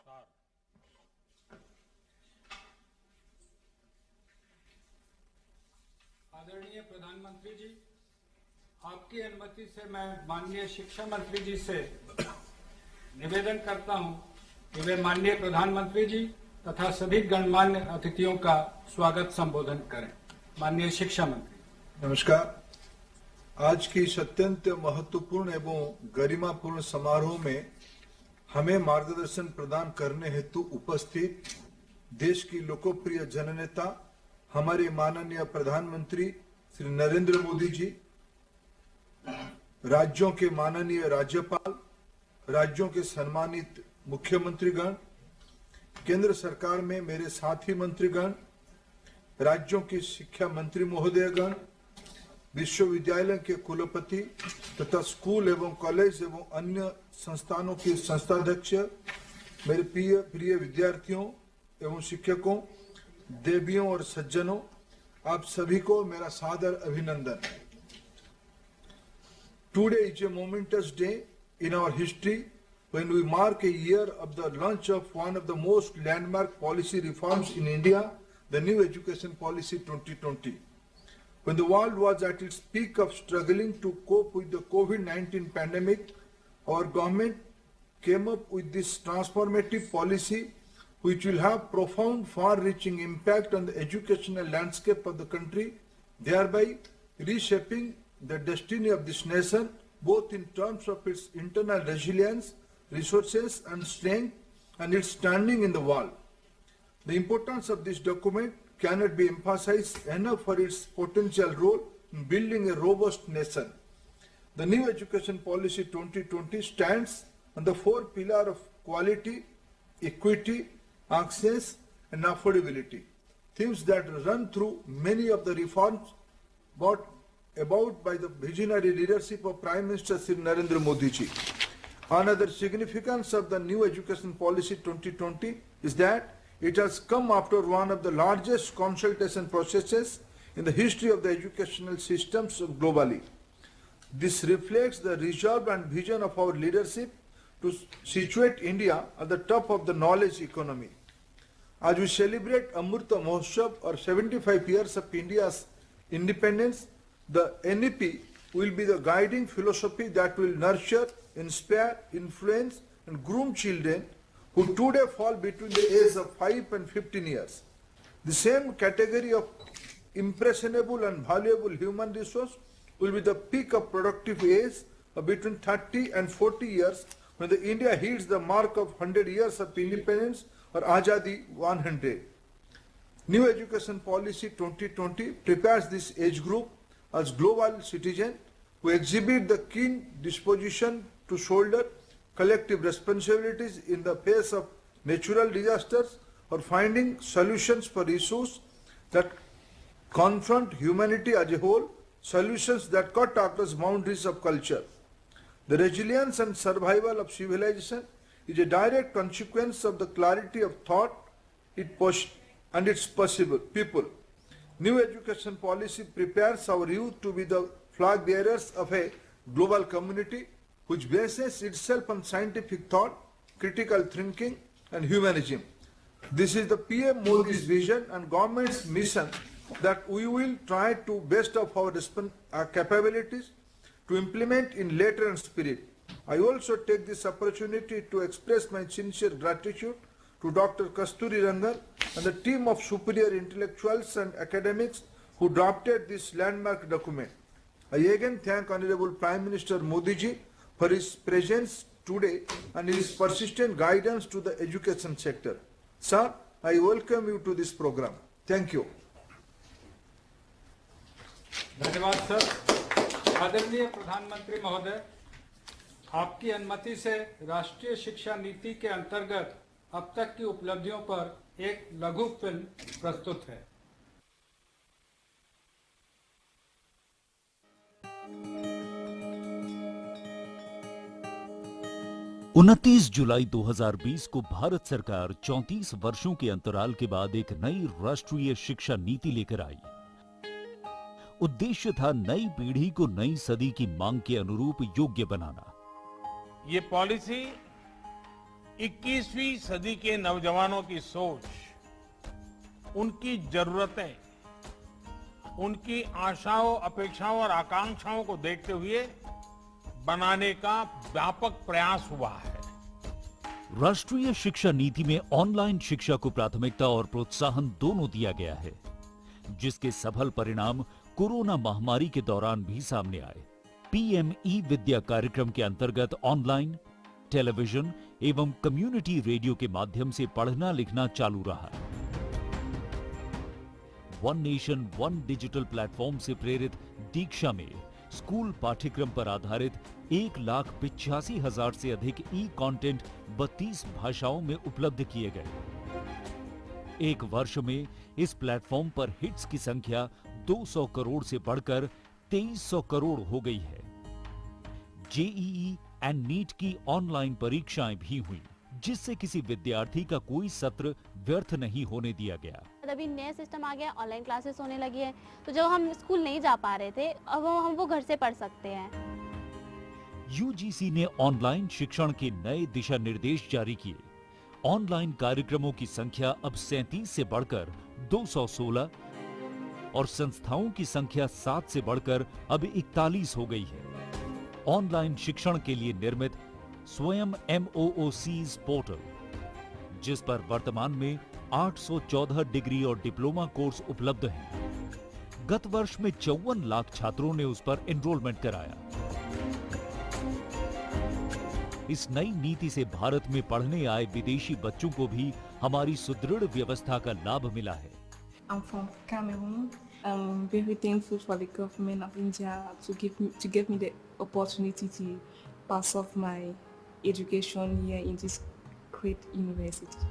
नमस्कार। आदरणीय प्रधानमंत्री जी, आपकी अनुमति से मैं माननीय शिक्षा मंत्री जी से निवेदन करता हूं कि वे माननीय प्रधानमंत्री जी तथा सभी गणमान्य अतिथियों का स्वागत संबोधन करें। माननीय शिक्षा मंत्री। नमस्कार। आज की इस अत्यंत महत्वपूर्ण एवं गरिमापूर्ण समारोह में हमें मार्गदर्शन प्रदान करने हेतु उपस्थित देश की लोकप्रिय जननेता हमारे माननीय प्रधानमंत्री श्री नरेंद्र मोदी जी, राज्यों के माननीय राज्यपाल, राज्यों के सम्मानित मुख्यमंत्रीगण, केंद्र सरकार में मेरे साथी मंत्रीगण, राज्यों के शिक्षा मंत्री महोदयगण, विश्वविद्यालय के कुलपति तथा स्कूल एवं कॉलेज एवं अन्य संस्थानों के संस्थाध्यक्ष, मेरे प्रिय विद्यार्थियों एवं शिक्षकों, देवियों और सज्जनों, आप सभी को मेरा सादर अभिनंदन। Today is a momentous day in our history when we mark a year of the launch of one of the most landmark policy reforms in India, the New Education Policy 2020. When the world was at its peak of struggling to cope with the COVID-19 pandemic, our government came up with this transformative policy which will have profound, far-reaching impact on the educational landscape of the country, thereby reshaping the destiny of this nation, both in terms of its internal resilience, resources and strength, and its standing in the world. The importance of this document cannot be emphasized enough for its potential role in building a robust nation. The New Education Policy 2020 stands on the four pillars of quality, equity, access and affordability, themes that run through many of the reforms brought about by the visionary leadership of Prime Minister Shri Narendra Modi ji. Another significance of the New Education Policy 2020 is that it has come after one of the largest consultation processes in the history of the educational systems globally. This reflects the resolve and vision of our leadership to situate India at the top of the knowledge economy. As we celebrate Amrita Mahotsav, or 75 years of India's independence, the NEP will be the guiding philosophy that will nurture, inspire, influence and groom children who today fall between the age of 5 and 15 years. The same category of impressionable and valuable human resource will be the peak of productive age of between 30 and 40 years when the India hits the mark of 100 years of independence, or Azadi 100. New Education Policy 2020 prepares this age group as global citizens who exhibit the keen disposition to shoulder collective responsibilities in the face of natural disasters or finding solutions for issues that confront humanity as a whole, solutions that cut across boundaries of culture. The resilience and survival of civilization is a direct consequence of the clarity of thought and its possible people. New education policy prepares our youth to be the flag bearers of a global community which bases itself on scientific thought, critical thinking and humanism. This is the PM Modi's vision and government's mission that we will try to best of our capabilities to implement in letter and spirit. I also take this opportunity to express my sincere gratitude to Dr. Kasturi Rangan and the team of superior intellectuals and academics who drafted this landmark document. I again thank Honorable Prime Minister Modi ji for his presence today and his persistent guidance to the education sector. Sir, I welcome you to this program. Thank you. धन्यवाद sir. आदरणीय प्रधानमंत्री महोदय, आपकी अनुमति से राष्ट्रीय शिक्षा नीति के अंतर्गत अब तक की उपलब्धियों पर एक लघु फिल्म प्रस्तुत है। 29 जुलाई 2020 को भारत सरकार 34 वर्षों के अंतराल के बाद एक नई राष्ट्रीय शिक्षा नीति लेकर आई। उद्देश्य था नई पीढ़ी को नई सदी की मांग के अनुरूप योग्य बनाना। ये पॉलिसी 21वीं सदी के नौजवानों की सोच, उनकी जरूरतें, उनकी आशाओं, अपेक्षाओं और आकांक्षाओं को देखते हुए बनाने का व्यापक प्रयास हुआ है। राष्ट्रीय शिक्षा नीति में ऑनलाइन शिक्षा को प्राथमिकता और प्रोत्साहन दोनों दिया गया है, जिसके सफल परिणाम कोरोना महामारी के दौरान भी सामने आए। पीएम ई विद्या कार्यक्रम के अंतर्गत ऑनलाइन, टेलीविजन एवं कम्युनिटी रेडियो के माध्यम से पढ़ना लिखना चालू रहा। One nation one digital platform से प्रेरित दीक्षा में स्कूल पाठ्यक्रम पर आधारित 1,85,000 से अधिक ई कंटेंट 32 भाषाओं में उपलब्ध किए गए। एक वर्ष में इस प्लेटफॉर्म पर हिट्स की संख्या 200 करोड़ से बढ़कर 2300 करोड़ हो गई है। जेईई एंड नीट की ऑनलाइन परीक्षाएं भी हुई, जिससे किसी विद्यार्थी का कोई सत्र व्यर्थ नहीं होने दिया गया। अभी नया सिस्टम आ गया, ऑनलाइन क्लासेस होने लगी है, तो जो हम स्कूल नहीं जा पा रहे थे, अब हम वो घर से पढ़ सकते हैं। यूजीसी ने ऑनलाइन शिक्षण के नए दिशा निर्देश जारी किए। ऑनलाइन कार्यक्रमों की संख्या अब 37 से बढ़कर 216 और संस्थाओं की संख्या 7 से बढ़कर अब 41 हो गई है। ऑनलाइन शिक्षण के लिए निर्मित स्वयं MOOCs पोर्टल, जिस पर वर्तमान में 814 डिग्री और डिप्लोमा कोर्स उपलब्ध हैं। गत वर्ष में 54 लाख छात्रों ने उस पर एनरोलमेंट कराया। इस नई नीति से भारत में पढ़ने आए विदेशी बच्चों को भी हमारी सुदृढ़ व्यवस्था का लाभ मिला है। I'm from Cameroon. I'm very thankful for the government of India to give me the opportunity to pass off my education here in this great university.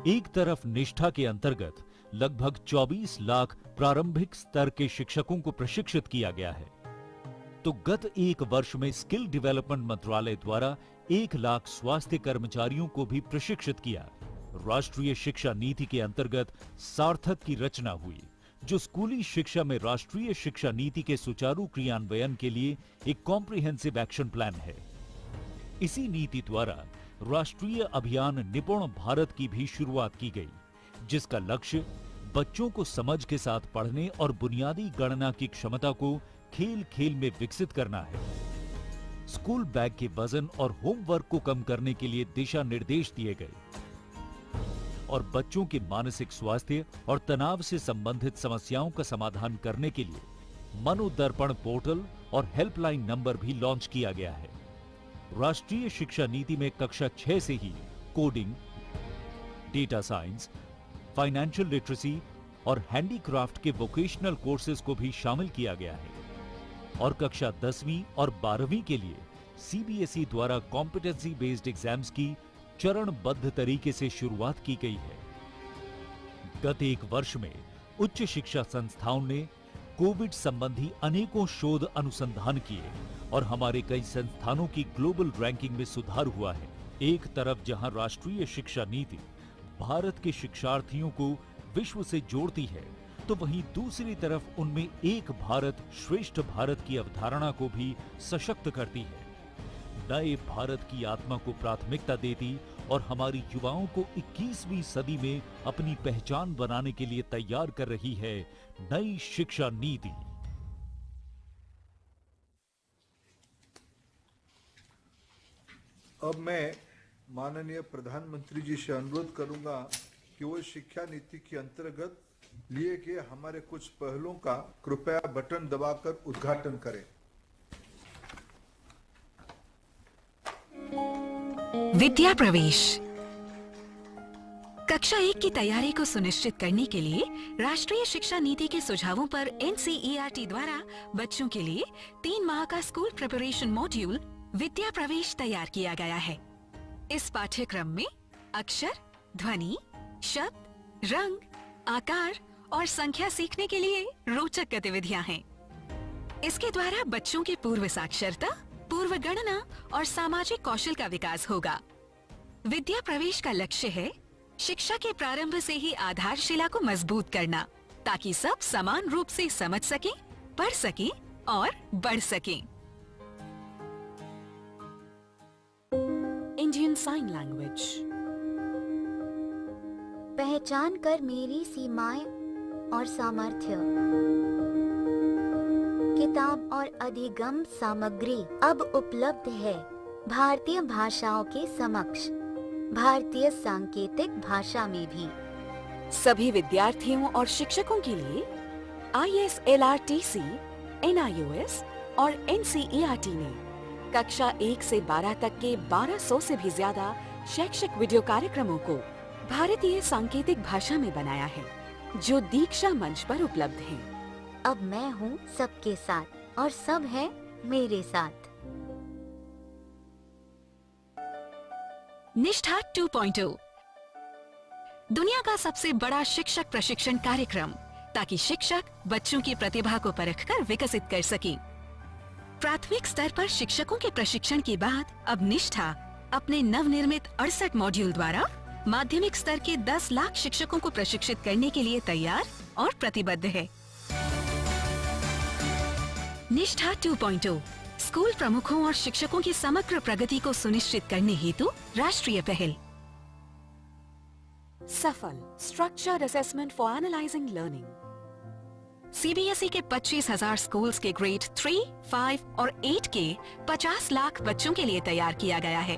एक तरफ निष्ठा के अंतर्गत लगभग 24 लाख प्रारंभिक स्तर के शिक्षकों को प्रशिक्षित किया गया है, तो गत एक वर्ष में स्किल डेवलपमेंट मंत्रालय द्वारा 1 लाख स्वास्थ्य कर्मचारियों को भी प्रशिक्षित किया। राष्ट्रीय शिक्षा नीति के अंतर्गत सार्थक की रचना हुई, जो स्कूली शिक्षा में राष्ट्रीय शिक्षा नीति के सुचारू क्रियान्वयन के लिए एक कॉम्प्रिहेंसिव एक्शन प्लान है। इसी नीति द्वारा राष्ट्रीय अभियान निपुण भारत की भी शुरुआत की गई, जिसका लक्ष्य बच्चों को समझ के साथ पढ़ने और बुनियादी गणना की क्षमता को खेल खेल में विकसित करना है। स्कूल बैग के वजन और होमवर्क को कम करने के लिए दिशा निर्देश दिए गए और बच्चों के मानसिक स्वास्थ्य और तनाव से संबंधित समस्याओं का समाधान करने के लिए मनोदर्पण पोर्टल और हेल्पलाइन नंबर भी लॉन्च किया गया है। राष्ट्रीय शिक्षा नीति में कक्षा 6 से ही coding, data science, financial literacy और हैंडीक्राफ्ट के वोकेशनल कोर्सेज को भी शामिल किया गया है और कक्षा 10वीं और 12वीं के लिए सीबीएसई द्वारा कॉम्पिटेंसी बेस्ड एग्जाम्स की चरणबद्ध तरीके से शुरुआत की गई है। गत एक वर्ष में उच्च शिक्षा संस्थाओं ने कोविड संबंधी अनेकों शोध अनुसंधान किए और हमारे कई संस्थानों की ग्लोबल रैंकिंग में सुधार हुआ है। एक तरफ जहां राष्ट्रीय शिक्षा नीति भारत के शिक्षार्थियों को विश्व से जोड़ती है, तो वहीं दूसरी तरफ उनमें एक भारत श्रेष्ठ भारत की अवधारणा को भी सशक्त करती है, नए भारत की आत्मा को प्राथमिकता देती और हमारी युवाओं को 21वीं सदी में अपनी पहचान बनाने के लिए तैयार कर रही है नई शिक्षा नीति। अब मैं माननीय प्रधानमंत्री जी से अनुरोध करूंगा कि वो शिक्षा नीति के अंतर्गत लिए गए हमारे कुछ पहलों का कृपया बटन दबाकर उद्घाटन करें। विद्या प्रवेश कक्षा 1 की तैयारी को सुनिश्चित करने के लिए राष्ट्रीय शिक्षा नीति के सुझावों पर NCERT द्वारा बच्चों के लिए 3 माह का स्कूल प्रिपरेशन मॉड्यूल विद्या प्रवेश तैयार किया गया है। इस पाठ्यक्रम में अक्षर, ध्वनि, शब्द, रंग, आकार और संख्या सीखने के लिए रोचक गतिविधियां हैं। इसके द्वारा बच्चों की पूर्व साक्षरता, पूर्व गणना और सामाजिक कौशल का विकास होगा। विद्या प्रवेश का लक्ष्य है शिक्षा के प्रारंभ से ही आधारशिला को मजबूत करना, ताकि सब समान रूप से समझ सकें, पढ़ सकें और बढ़ सकें। Indian sign language. पहचान कर मेरी सीमाएं और सामर्थ्य। किताब और अधिगम सामग्री अब उपलब्ध है भारतीय भाषाओं के समक्ष, भारतीय सांकेतिक भाषा में भी। सभी विद्यार्थियों और शिक्षकों के लिए ISLRTC, NIOS और NCERT ने कक्षा 1 से 12 तक के 1200 से भी ज्यादा शैक्षिक वीडियो कार्यक्रमों को भारतीय सांकेतिक भाषा में बनाया है, जो दीक्षा मंच पर उपलब्ध हैं। अब मैं हूँ सबके साथ और सब है मेरे साथ। निष्ठा 2.0 दुनिया का सबसे बड़ा शिक्षक प्रशिक्षण कार्यक्रम, ताकि शिक्षक बच्चों की प्रतिभा को परखकर विकसित कर सकें। प्राथमिक स्तर पर शिक्षकों के प्रशिक्षण के बाद अब निष्ठा अपने नवनिर्मित 68 मॉड्यूल द्वारा माध्यमिक स्तर के 10 लाख शिक्षकों को प्रशिक्षित करने के लिए तैयार और प्रतिबद्ध है। निष्ठा 2.0 स्कूल प्रमुखों और शिक्षकों की समग्र प्रगति को सुनिश्चित करने हेतु राष्ट्रीय पहल। सफल structured assessment for analysing learning. CBSE के 25,000 स्कूल्स के ग्रेड 3, 5 और 8 के 50 लाख बच्चों के लिए तैयार किया गया है।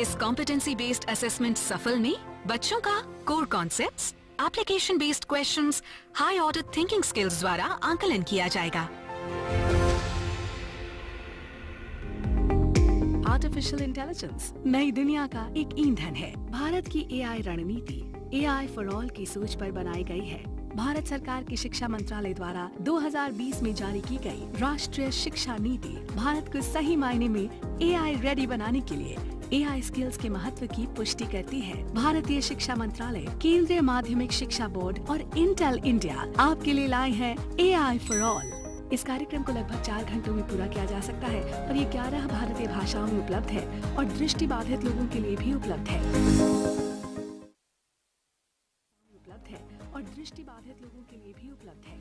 इस कॉम्पिटेंसी बेस्ड असेसमेंट सफल में बच्चों का core concepts, application based questions, high order thinking skills द्वारा आकलन किया जाएगा। आर्टिफिशियल इंटेलिजेंस नई दुनिया का एक ईंधन है। भारत की AI रणनीति AI फॉर ऑल की सोच पर बनाई गई है। भारत सरकार की शिक्षा मंत्रालय द्वारा 2020 में जारी की गई राष्ट्रीय शिक्षा नीति भारत को सही मायने में AI रेडी बनाने के लिए AI स्किल्स के महत्व की पुष्टि करती है। भारतीय शिक्षा मंत्रालय, केंद्रीय माध्यमिक शिक्षा बोर्ड और इंटेल इंडिया आपके लिए लाए हैं AI फॉर ऑल। इस कार्यक्रम को लगभग 4 घंटों में पूरा किया जा सकता है और ये 11 भारतीय भाषाओं में उपलब्ध है और दृष्टिबाधित लोगों के लिए भी उपलब्ध है। दृष्टिबाधित लोगों के लिए भी उपलब्ध है।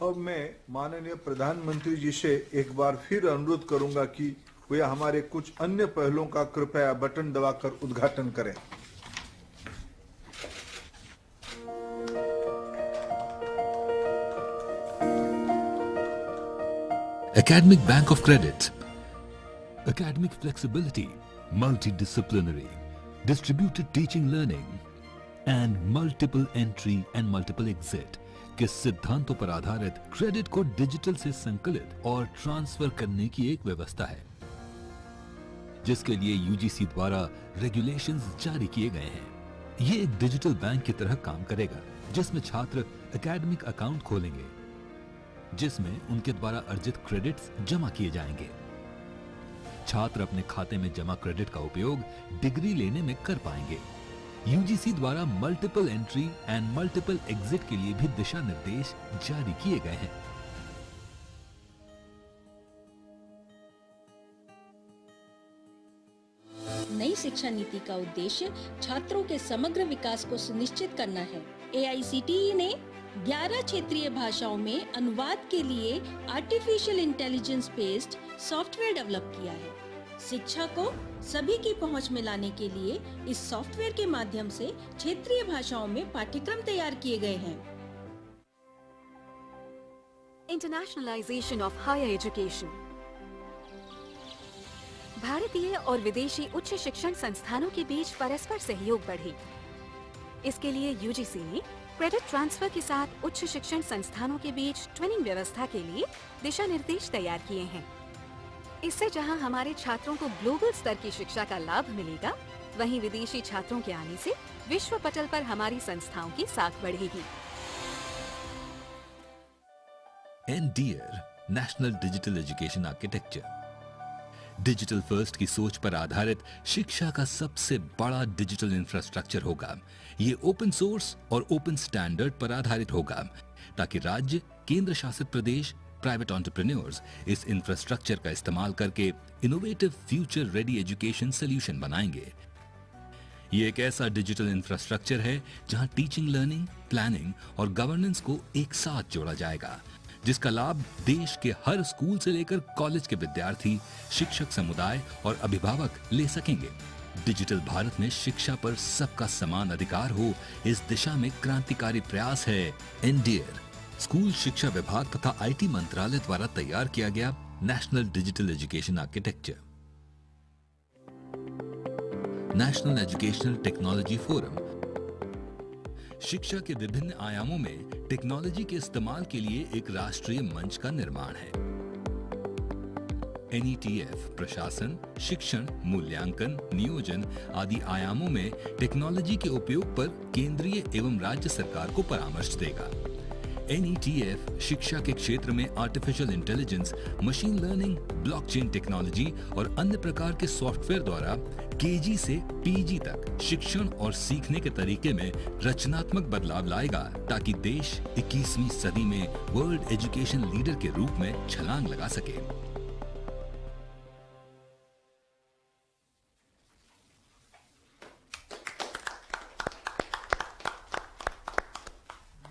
अब मैं माननीय प्रधानमंत्री जी से एक बार फिर अनुरोध करूंगा कि वे हमारे कुछ अन्य पहलों का कृपया बटन दबाकर उद्घाटन करें। Academic Bank of Credit, academic flexibility, multidisciplinary, distributed teaching learning and multiple entry and multiple exit के सिद्धांतों पर आधारित क्रेडिट को डिजिटल से संकलित और ट्रांसफर करने की एक व्यवस्था है, जिसके लिए UGC द्वारा रेगुलेशंस जारी किए गए हैं। ये एक डिजिटल बैंक की तरह काम करेगा, जिसमें छात्र एकेडमिक अकाउंट खोलेंगे, जिसमें उनके द्वारा अर्जित क्रेडिट्स जमा किए जाएंगे। छात्र अपने खाते में जमा क्रेडिट का उपयोग डिग्री लेने में कर पाएंगे। UGC द्वारा multiple entry and multiple exit के लिए भी दिशा निर्देश जारी किए गए हैं। नई शिक्षा नीति का उद्देश्य छात्रों के समग्र विकास को सुनिश्चित करना है। AICTE ने 11 क्षेत्रीय भाषाओं में अनुवाद के लिए artificial intelligence based software develop किया है। शिक्षा को सभी की पहुंच में लाने के लिए इस सॉफ्टवेयर के माध्यम से क्षेत्रीय भाषाओं में पाठ्यक्रम तैयार किए गए हैं। Internationalization of higher education. भारतीय और विदेशी उच्च शिक्षण संस्थानों के बीच परस्पर सहयोग बढ़े। इसके लिए UGC ने क्रेडिट ट्रांसफर के साथ उच्च शिक्षण संस्थानों के बीच ट्विनिंग व्यवस्था के लिए दिशा निर्देश तैयार किए हैं। इससे जहां हमारे छात्रों को ग्लोबल स्तर की शिक्षा का लाभ मिलेगा, वहीं विदेशी छात्रों के आने से विश्व पटल पर हमारी संस्थाओं की साख बढ़ेगी। NDEAR national digital education architecture, digital first की सोच पर आधारित शिक्षा का सबसे बड़ा डिजिटल इंफ्रास्ट्रक्चर होगा। ये ओपन सोर्स और ओपन स्टैंडर्ड पर आधारित होगा, ताकि राज्य, केंद्र शासित प्रदेश, प्राइवेट एंटरप्रेन्योर्स इस इंफ्रास्ट्रक्चर का इस्तेमाल करके innovative future ready education solution बनाएंगे। ये एक ऐसा डिजिटल इंफ्रास्ट्रक्चर है जहां टीचिंग, लर्निंग, प्लानिंग और गवर्नेंस को एक साथ जोड़ा जाएगा, जिसका लाभ देश के हर स्कूल से लेकर कॉलेज के विद्यार्थी, शिक्षक समुदाय और अभिभावक ले सकेंगे। डिजिटल भारत में शिक्षा पर सबका समान अधिकार हो, इस दिशा में क्रांतिकारी प्रयास है एनडीएर, स्कूल शिक्षा विभाग तथा आईटी मंत्रालय द्वारा तैयार किया गया national digital education architecture. National educational technology forum शिक्षा के विभिन्न आयामों में टेक्नोलॉजी के इस्तेमाल के लिए एक राष्ट्रीय मंच का निर्माण है। एनईटीएफ प्रशासन, शिक्षण, मूल्यांकन, नियोजन आदि आयामों में टेक्नोलॉजी के उपयोग पर केंद्रीय एवं राज्य सरकार को परामर्श देगा। एनईटीएफ शिक्षा के क्षेत्र में artificial intelligence, machine learning, blockchain technology और अन्य प्रकार के सॉफ्टवेयर द्वारा केजी से पीजी तक शिक्षण और सीखने के तरीके में रचनात्मक बदलाव लाएगा, ताकि देश 21वीं सदी में वर्ल्ड एजुकेशन लीडर के रूप में छलांग लगा सके।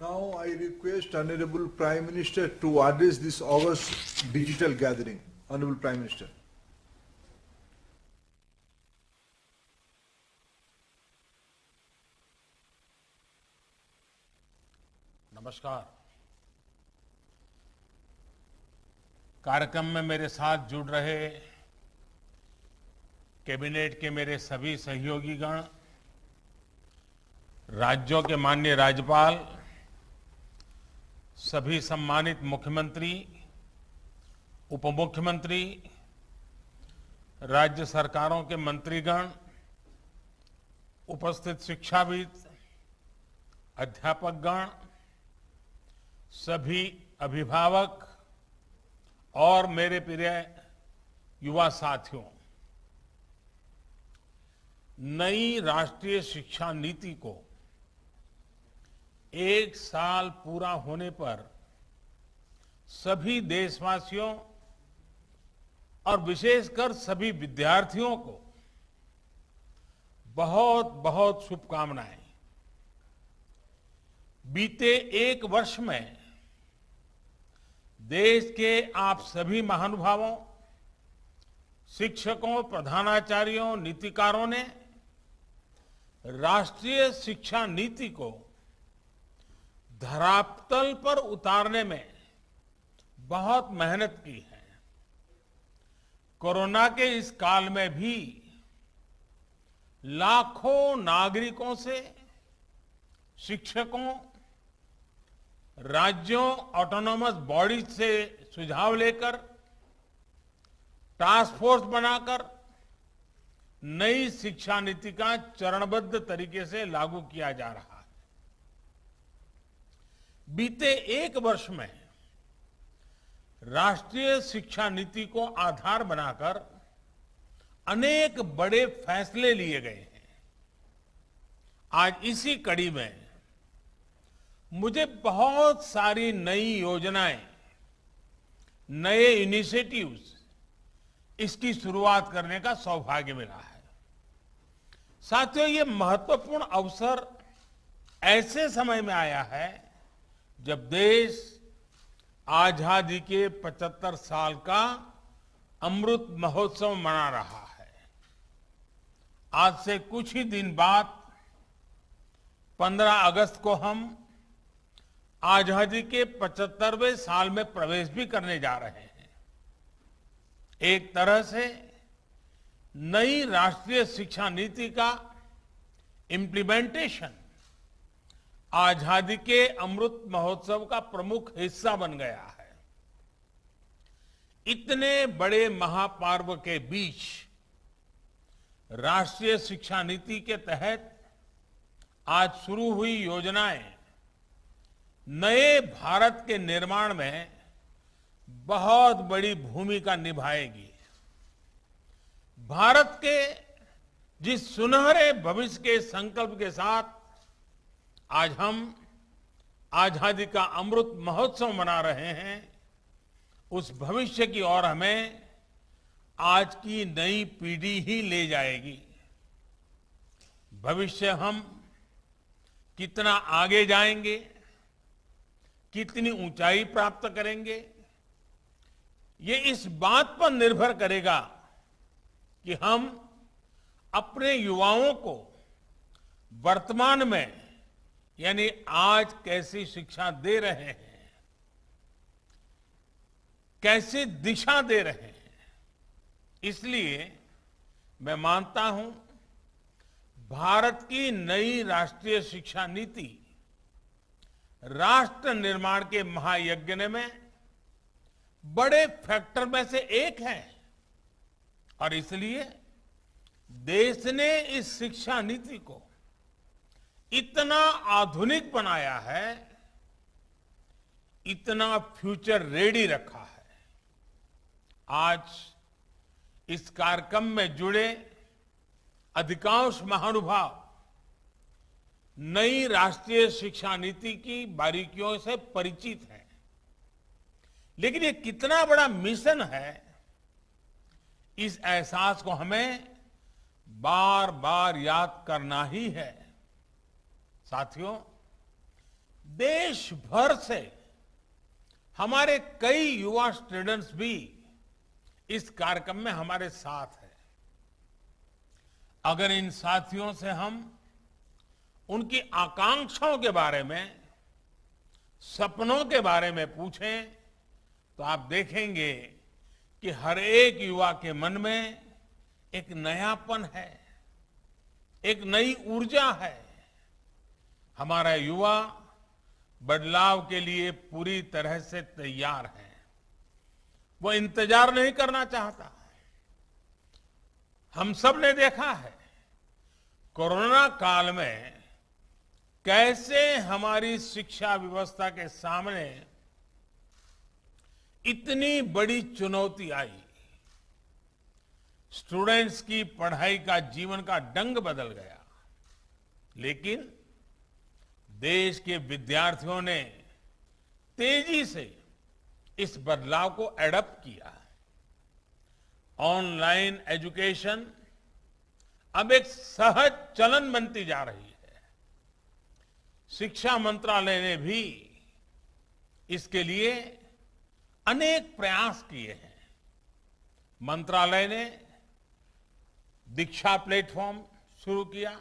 Now I request Honorable Prime Minister to address this August digital gathering. Honorable Prime Minister. नमस्कार। कार्यक्रम में मेरे साथ जुड़ रहे कैबिनेट के मेरे सभी सहयोगीगण, राज्यों के माननीय राज्यपाल, सभी सम्मानित मुख्यमंत्री, उप मुख्यमंत्री, राज्य सरकारों के मंत्रीगण, उपस्थित शिक्षाविद, अध्यापकगण, सभी अभिभावक और मेरे प्रिय युवा साथियों, नई राष्ट्रीय शिक्षा नीति को 1 साल पूरा होने पर सभी देशवासियों और विशेषकर सभी विद्यार्थियों को बहुत बहुत शुभकामनाएं। बीते 1 वर्ष में देश के आप सभी महानुभावों, शिक्षकों, प्रधानाचार्यों, नीतिकारों ने राष्ट्रीय शिक्षा नीति को धरातल पर उतारने में बहुत मेहनत की है। कोरोना के इस काल में भी लाखों नागरिकों से, शिक्षकों, राज्यों, ऑटोनोमस बॉडीज से सुझाव लेकर टास्क फोर्स बनाकर नई शिक्षा नीति का चरणबद्ध तरीके से लागू किया जा रहा है। बीते 1 वर्ष में राष्ट्रीय शिक्षा नीति को आधार बनाकर अनेक बड़े फैसले लिए गए हैं। आज इसी कड़ी में मुझे बहुत सारी नई योजनाएं, नए इनिशिएटिव्स, इसकी शुरुआत करने का सौभाग्य मिला है। साथियों, ये महत्वपूर्ण अवसर ऐसे समय में आया है जब देश आजादी के 75 साल का अमृत महोत्सव मना रहा है। आज से कुछ ही दिन बाद 15 अगस्त को हम आजादी के 75वें साल में प्रवेश भी करने जा रहे हैं। एक तरह से नई राष्ट्रीय शिक्षा नीति का इम्प्लीमेंटेशन आजादी के अमृत महोत्सव का प्रमुख हिस्सा बन गया है। इतने बड़े महापर्व के बीच राष्ट्रीय शिक्षा नीति के तहत आज शुरू हुई योजनाएं नए भारत के निर्माण में बहुत बड़ी भूमिका निभाएगी। भारत के जिस सुनहरे भविष्य के संकल्प के साथ आज हम आजादी का अमृत महोत्सव मना रहे हैं, उस भविष्य की ओर हमें आज की नई पीढ़ी ही ले जाएगी। भविष्य हम कितना आगे जाएंगे, कितनी ऊंचाई प्राप्त करेंगे, ये इस बात पर निर्भर करेगा कि हम अपने युवाओं को वर्तमान में यानी आज कैसी शिक्षा दे रहे हैं, कैसी दिशा दे रहे हैं। इसलिए मैं मानता हूं भारत की नई राष्ट्रीय शिक्षा नीति राष्ट्र निर्माण के महायज्ञ में बड़े फैक्टर में से एक है और इसलिए देश ने इस शिक्षा नीति को इतना आधुनिक बनाया है, इतना फ्यूचर रेडी रखा है। आज इस कार्यक्रम में जुड़े अधिकांश महानुभाव नई राष्ट्रीय शिक्षा नीति की बारीकियों से परिचित हैं, लेकिन ये कितना बड़ा मिशन है, इस एहसास को हमें बार बार याद करना ही है। साथियों, देश भर से हमारे कई युवा स्टूडेंट्स भी इस कार्यक्रम में हमारे साथ हैं। अगर इन साथियों से हम उनकी आकांक्षाओं के बारे में, सपनों के बारे में पूछें तो आप देखेंगे कि हर एक युवा के मन में एक नयापन है, एक नई ऊर्जा है। हमारा युवा बदलाव के लिए पूरी तरह से तैयार है, वो इंतजार नहीं करना चाहता। हम सब ने देखा है कोरोना काल में कैसे हमारी शिक्षा व्यवस्था के सामने इतनी बड़ी चुनौती आई। स्टूडेंट्स की पढ़ाई का जीवन का ढंग बदल गया, लेकिन देश के विद्यार्थियों ने तेजी से इस बदलाव को एडॉप्ट किया। ऑनलाइन एजुकेशन अब एक सहज चलन बनती जा रही है। शिक्षा मंत्रालय ने भी इसके लिए अनेक प्रयास किए हैं। मंत्रालय ने दीक्षा प्लेटफॉर्म शुरू किया,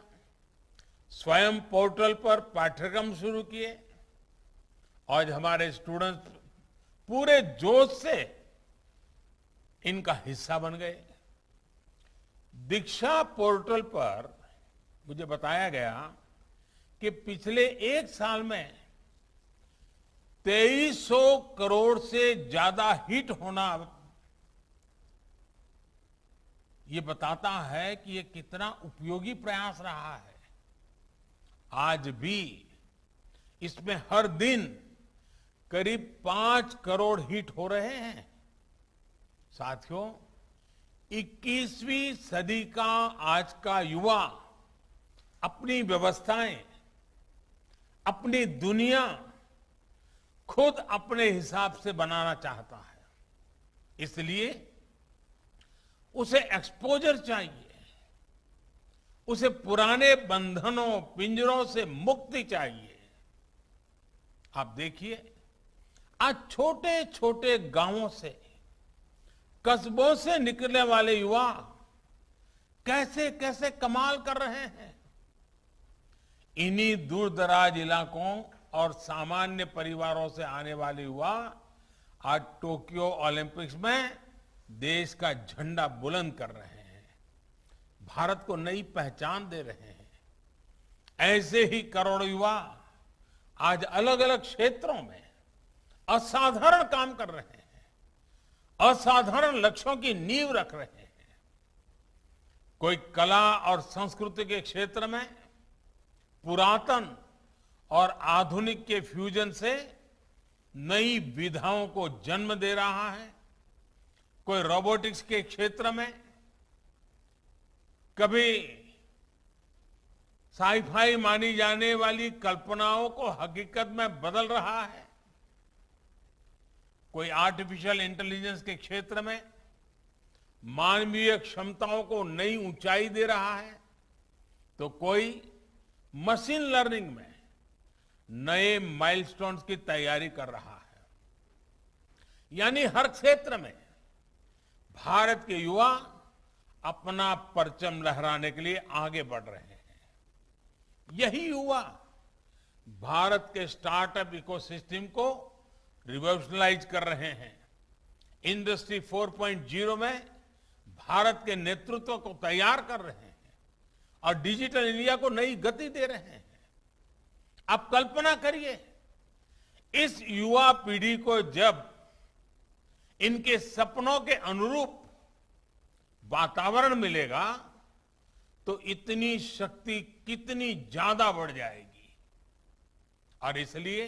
स्वयं पोर्टल पर पाठ्यक्रम शुरू किए। आज हमारे स्टूडेंट्स पूरे जोश से इनका हिस्सा बन गए। दीक्षा पोर्टल पर मुझे बताया गया कि पिछले एक साल में 2300 करोड़ से ज्यादा हिट होना ये बताता है कि ये कितना उपयोगी प्रयास रहा है। आज भी इसमें हर दिन करीब 5 करोड़ हिट हो रहे हैं। साथियों, 21वीं सदी का आज का युवा अपनी व्यवस्थाएं, अपनी दुनिया खुद अपने हिसाब से बनाना चाहता है। इसलिए उसे एक्सपोजर चाहिए, उसे पुराने बंधनों, पिंजरों से मुक्ति चाहिए। आप देखिए, आज छोटे छोटे गांवों से, कस्बों से निकलने वाले युवा कैसे कैसे कमाल कर रहे हैं। इन्हीं दूर दराज इलाकों और सामान्य परिवारों से आने वाले युवा आज टोक्यो ओलंपिक्स में देश का झंडा बुलंद कर रहे हैं, भारत को नई पहचान दे रहे हैं। ऐसे ही करोड़ों युवा आज अलग अलग क्षेत्रों में असाधारण काम कर रहे हैं, असाधारण लक्ष्यों की नींव रख रहे हैं। कोई कला और संस्कृति के क्षेत्र में पुरातन और आधुनिक के फ्यूजन से नई विधाओं को जन्म दे रहा है। कोई रोबोटिक्स के क्षेत्र में कभी साईफाई मानी जाने वाली कल्पनाओं को हकीकत में बदल रहा है। कोई आर्टिफिशियल इंटेलिजेंस के क्षेत्र में मानवीय क्षमताओं को नई ऊंचाई दे रहा है। तो कोई मशीन लर्निंग में नए माइलस्टोन्स की तैयारी कर रहा है। यानी हर क्षेत्र में भारत के युवा अपना परचम लहराने के लिए आगे बढ़ रहे हैं। यही युवा भारत के स्टार्टअप इकोसिस्टम को रिवॉल्यूशनलाइज कर रहे हैं। इंडस्ट्री 4.0 में भारत के नेतृत्व को तैयार कर रहे हैं और डिजिटल इंडिया को नई गति दे रहे हैं। आप कल्पना करिए, इस युवा पीढ़ी को जब इनके सपनों के अनुरूप वातावरण मिलेगा तो इतनी शक्ति कितनी ज्यादा बढ़ जाएगी। और इसलिए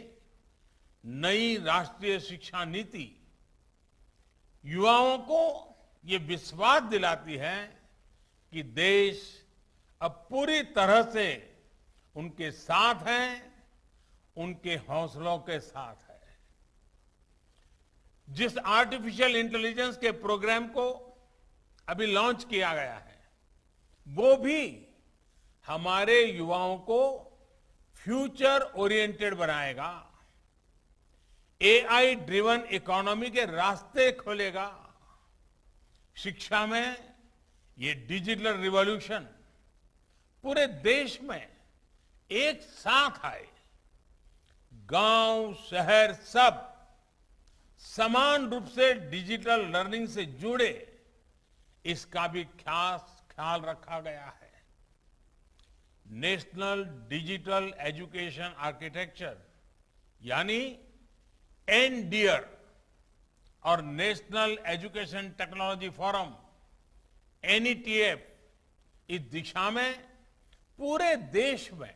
नई राष्ट्रीय शिक्षा नीति युवाओं को ये विश्वास दिलाती है कि देश अब पूरी तरह से उनके साथ है, उनके हौसलों के साथ है। जिस आर्टिफिशियल इंटेलिजेंस के प्रोग्राम को अभी लॉन्च किया गया है, वो भी हमारे युवाओं को फ्यूचर ओरिएंटेड बनाएगा, एआई ड्रिवन इकोनॉमी के रास्ते खोलेगा। शिक्षा में ये डिजिटल रिवॉल्यूशन पूरे देश में एक साथ आए, गांव शहर सब समान रूप से डिजिटल लर्निंग से जुड़े, इसका भी ख्याल रखा गया है। नेशनल डिजिटल एजुकेशन आर्किटेक्चर यानी एनडीआर और national education technology forum NETF इस दिशा में पूरे देश में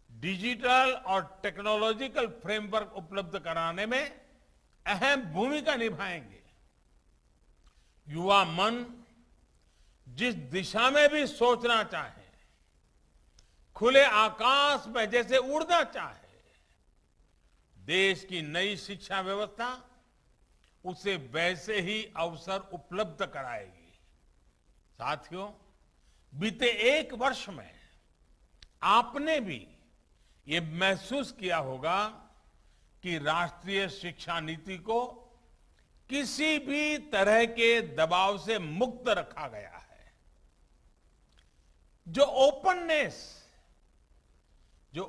डिजिटल और टेक्नोलॉजिकल फ्रेमवर्क उपलब्ध कराने में अहम भूमिका निभाएंगे। युवा मन जिस दिशा में भी सोचना चाहे, खुले आकाश में जैसे उड़ना चाहे, देश की नई शिक्षा व्यवस्था उसे वैसे ही अवसर उपलब्ध कराएगी। साथियों, बीते एक वर्ष में आपने भी ये महसूस किया होगा कि राष्ट्रीय शिक्षा नीति को किसी भी तरह के दबाव से मुक्त रखा गया है। जो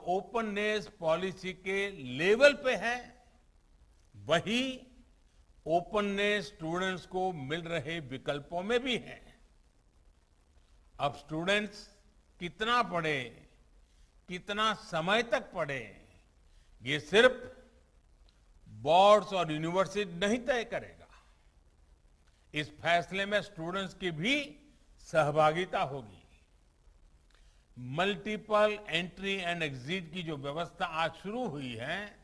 ओपननेस पॉलिसी के लेवल पे है, वही ओपननेस स्टूडेंट्स को मिल रहे विकल्पों में भी है। अब स्टूडेंट्स कितना पढ़े, कितना समय तक पढ़े, ये सिर्फ बोर्ड्स और यूनिवर्सिटी नहीं तय करेगा। इस फैसले में स्टूडेंट्स की भी सहभागिता होगी। मल्टीपल एंट्री एंड एग्जिट की जो व्यवस्था आज शुरू हुई है,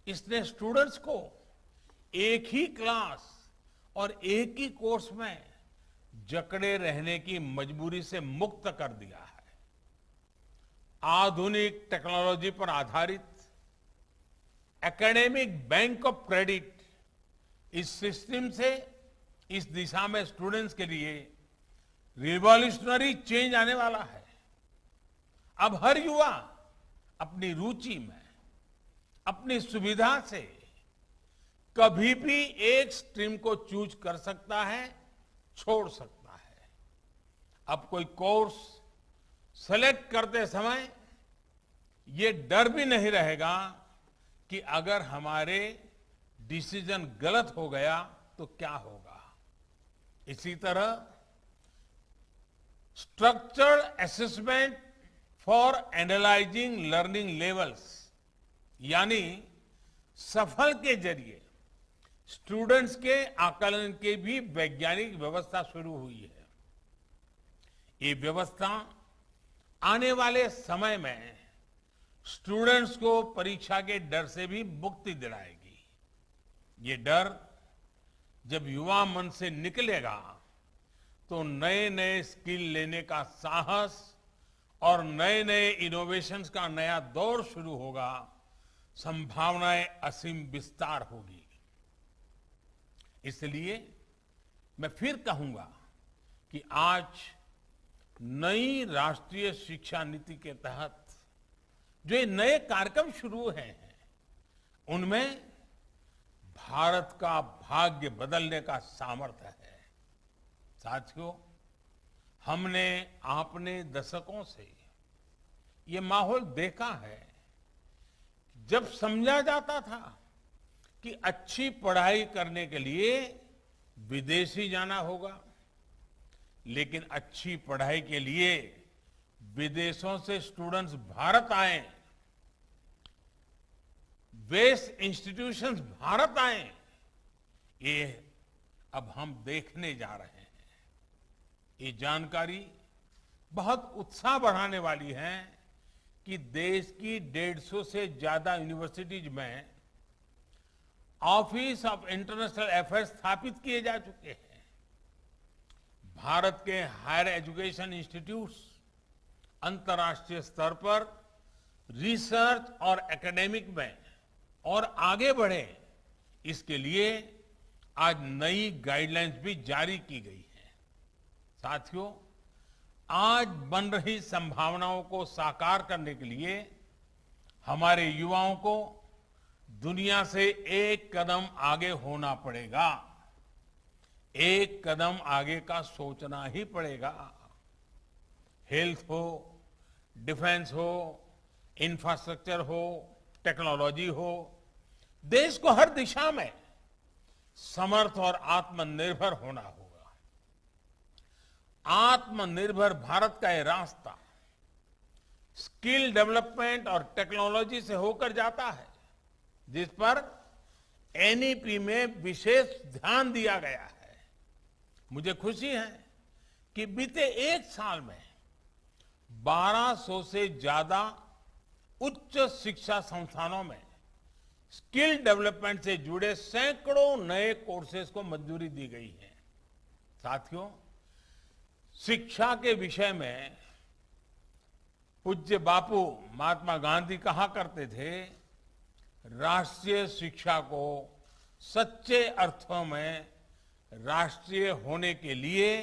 इसने स्टूडेंट्स को एक ही क्लास और एक ही कोर्स में जकड़े रहने की मजबूरी से मुक्त कर दिया है। आधुनिक टेक्नोलॉजी पर आधारित एकेडमिक बैंक ऑफ क्रेडिट, इस सिस्टम से इस दिशा में स्टूडेंट्स के लिए रिवॉल्यूशनरी चेंज आने वाला है। अब हर युवा अपनी रुचि में, अपनी सुविधा से कभी भी एक स्ट्रीम को चूज कर सकता है, छोड़ सकता है। अब कोई कोर्स सेलेक्ट करते समय ये डर भी नहीं रहेगा कि अगर हमारे डिसीजन गलत हो गया तो क्या होगा। इसी तरह structured assessment for analysing learning levels यानी सफल के जरिए स्टूडेंट्स के आकलन की भी वैज्ञानिक व्यवस्था शुरू हुई है। ये व्यवस्था आने वाले समय में स्टूडेंट्स को परीक्षा के डर से भी मुक्ति दिलाएगी। ये डर जब युवा मन से निकलेगा तो नए नए स्किल लेने का साहस और नए नए इनोवेशंस का नया दौर शुरू होगा, संभावनाएं असीम विस्तार होगी। इसलिए मैं फिर कहूंगा कि आज नई राष्ट्रीय शिक्षा नीति के तहत जो ये नए कार्यक्रम शुरू हैं, उनमें भारत का भाग्य बदलने का सामर्थ्य है। साथियों, हमने आपने दशकों से ये माहौल देखा है। जब समझा जाता था कि अच्छी पढ़ाई करने के लिए विदेशी जाना होगा, लेकिन अच्छी पढ़ाई के लिए विदेशों से स्टूडेंट्स भारत आए, बेस्ट इंस्टीट्यूशंस भारत आए, ये अब हम देखने जा रहे हैं। ये जानकारी बहुत उत्साह बढ़ाने वाली है कि देश की 150 से ज्यादा यूनिवर्सिटीज में ऑफिस ऑफ इंटरनेशनल अफेयर्स स्थापित किए जा चुके हैं। भारत के हायर एजुकेशन इंस्टीट्यूट्स अंतर्राष्ट्रीय स्तर पर रिसर्च और एकेडमिक में और आगे बढ़े, इसके लिए आज नई गाइडलाइंस भी जारी की गई है। साथियों, आज बन रही संभावनाओं को साकार करने के लिए हमारे युवाओं को दुनिया से एक कदम आगे होना पड़ेगा। एक कदम आगे का सोचना ही पड़ेगा। हेल्थ हो, डिफेंस हो, इंफ्रास्ट्रक्चर हो, टेक्नोलॉजी हो, देश को हर दिशा में समर्थ और आत्मनिर्भर होना होगा। आत्मनिर्भर भारत का ये रास्ता स्किल डेवलपमेंट और टेक्नोलॉजी से होकर जाता है, जिस पर एनईपी में विशेष ध्यान दिया गया है। मुझे खुशी है कि बीते एक साल में 1200 से ज्यादा उच्च शिक्षा संस्थानों में स्किल डेवलपमेंट से जुड़े सैकड़ों नए कोर्सेज को मंजूरी दी गई है। साथियों, शिक्षा के विषय में पूज्य बापू महात्मा गांधी कहा करते थे, राष्ट्रीय शिक्षा को सच्चे अर्थों में राष्ट्रीय होने के लिए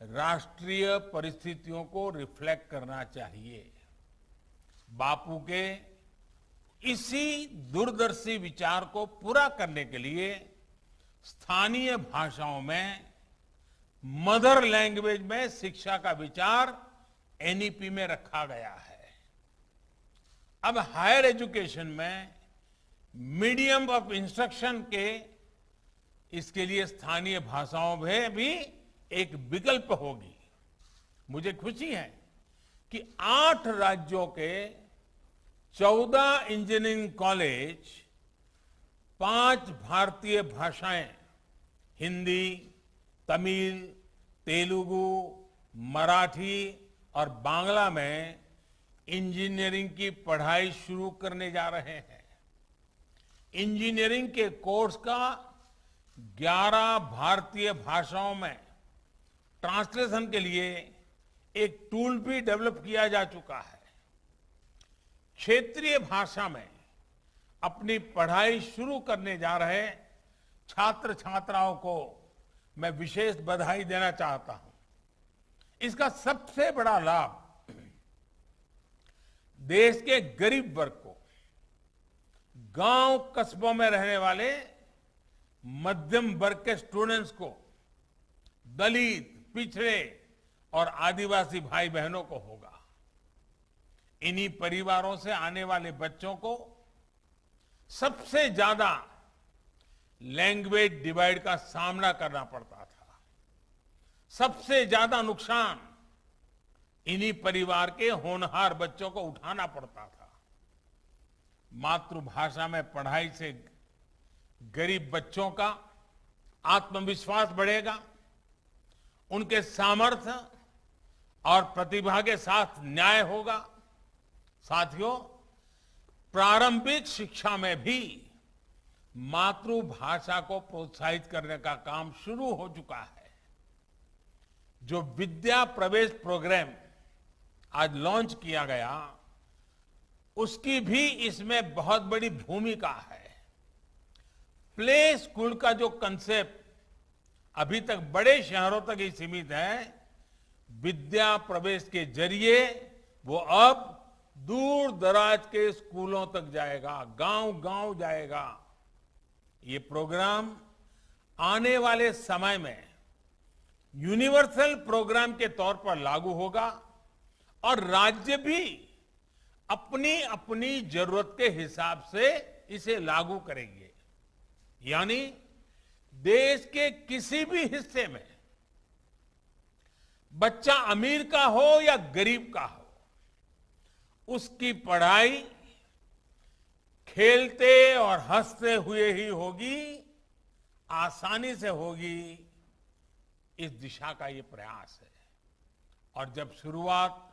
राष्ट्रीय परिस्थितियों को रिफ्लेक्ट करना चाहिए। बापू के इसी दूरदर्शी विचार को पूरा करने के लिए स्थानीय भाषाओं में मदर लैंग्वेज में शिक्षा का विचार एनईपी में रखा गया है। अब हायर एजुकेशन में मीडियम ऑफ इंस्ट्रक्शन के इसके लिए स्थानीय भाषाओं में भी एक विकल्प होगी। मुझे खुशी है कि 8 राज्यों के 14 इंजीनियरिंग कॉलेज 5 भारतीय भाषाएं हिंदी, तमिल, तेलुगु, मराठी और बांग्ला में इंजीनियरिंग की पढ़ाई शुरू करने जा रहे हैं। इंजीनियरिंग के कोर्स का 11 भारतीय भाषाओं में ट्रांसलेशन के लिए एक टूल भी डेवलप किया जा चुका है। क्षेत्रीय भाषा में अपनी पढ़ाई शुरू करने जा रहे छात्र छात्राओं को मैं विशेष बधाई देना चाहता हूं। इसका सबसे बड़ा लाभ देश के गरीब वर्ग को, गांव कस्बों में रहने वाले मध्यम वर्ग के स्टूडेंट्स को, दलित, पिछड़े और आदिवासी भाई बहनों को होगा। इन्हीं परिवारों से आने वाले बच्चों को सबसे ज्यादा लैंग्वेज डिवाइड का सामना करना पड़ता था। सबसे ज्यादा नुकसान इन्हीं परिवार के होनहार बच्चों को उठाना पड़ता था। मातृभाषा में पढ़ाई से गरीब बच्चों का आत्मविश्वास बढ़ेगा, उनके सामर्थ्य और प्रतिभा के साथ न्याय होगा। साथियों, प्रारंभिक शिक्षा में भी मातृभाषा को प्रोत्साहित करने का काम शुरू हो चुका है। जो विद्या प्रवेश प्रोग्राम आज लॉन्च किया गया, उसकी भी इसमें बहुत बड़ी भूमिका है। प्ले स्कूल का जो कंसेप्ट अभी तक बड़े शहरों तक ही सीमित है, विद्या प्रवेश के जरिए वो अब दूर दराज के स्कूलों तक जाएगा, गांव-गांव जाएगा। ये प्रोग्राम आने वाले समय में यूनिवर्सल प्रोग्राम के तौर पर लागू होगा और राज्य भी अपनी अपनी जरूरत के हिसाब से इसे लागू करेंगे। यानी देश के किसी भी हिस्से में बच्चा अमीर का हो या गरीब का हो, उसकी पढ़ाई खेलते और हंसते हुए ही होगी, आसानी से होगी। इस दिशा का ये प्रयास है और जब शुरुआत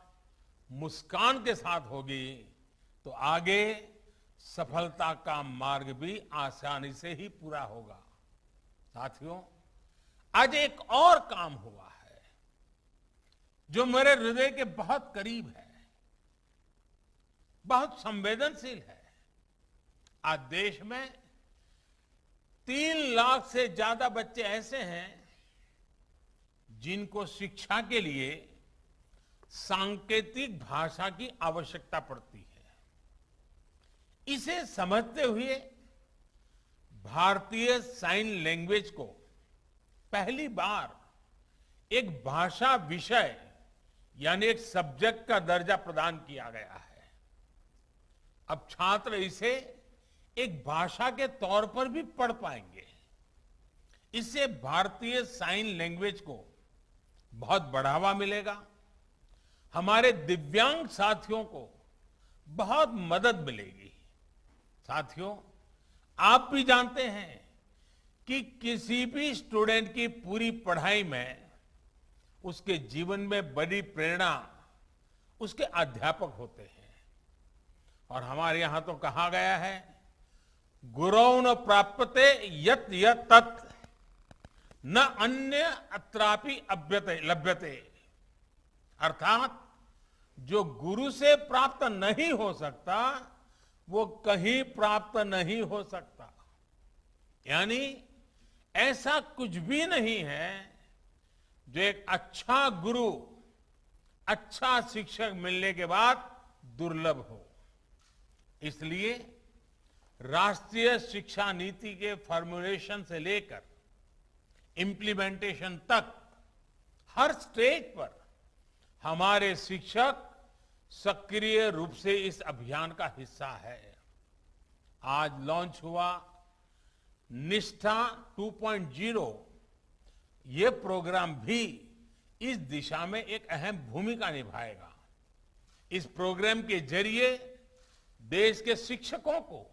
मुस्कान के साथ होगी तो आगे सफलता का मार्ग भी आसानी से ही पूरा होगा। साथियों, आज एक और काम हुआ है जो मेरे हृदय के बहुत करीब है, बहुत संवेदनशील है। आज देश में 3 लाख से ज्यादा बच्चे ऐसे हैं जिनको शिक्षा के लिए सांकेतिक भाषा की आवश्यकता पड़ती है। इसे समझते हुए भारतीय साइन लैंग्वेज को पहली बार एक भाषा विषय यानी एक सब्जेक्ट का दर्जा प्रदान किया गया है। अब छात्र इसे एक भाषा के तौर पर भी पढ़ पाएंगे। इससे भारतीय साइन लैंग्वेज को बहुत बढ़ावा मिलेगा, हमारे दिव्यांग साथियों को बहुत मदद मिलेगी। साथियों, आप भी जानते हैं कि किसी भी स्टूडेंट की पूरी पढ़ाई में उसके जीवन में बड़ी प्रेरणा उसके अध्यापक होते हैं। और हमारे यहां तो कहा गया है, गुरौ न प्राप्यते यत् यत् तत् न अन्य अत्रापि लभ्यते। अर्थात जो गुरु से प्राप्त नहीं हो सकता वो कहीं प्राप्त नहीं हो सकता। यानी ऐसा कुछ भी नहीं है जो एक अच्छा गुरु, अच्छा शिक्षक मिलने के बाद दुर्लभ हो। इसलिए राष्ट्रीय शिक्षा नीति के फॉर्मुलेशन से लेकर इंप्लीमेंटेशन तक हर स्टेज पर हमारे शिक्षक सक्रिय रूप से इस अभियान का हिस्सा है। आज लॉन्च हुआ निष्ठा 2.0, ये प्रोग्राम भी इस दिशा में एक अहम भूमिका निभाएगा। इस प्रोग्राम के जरिए देश के शिक्षकों को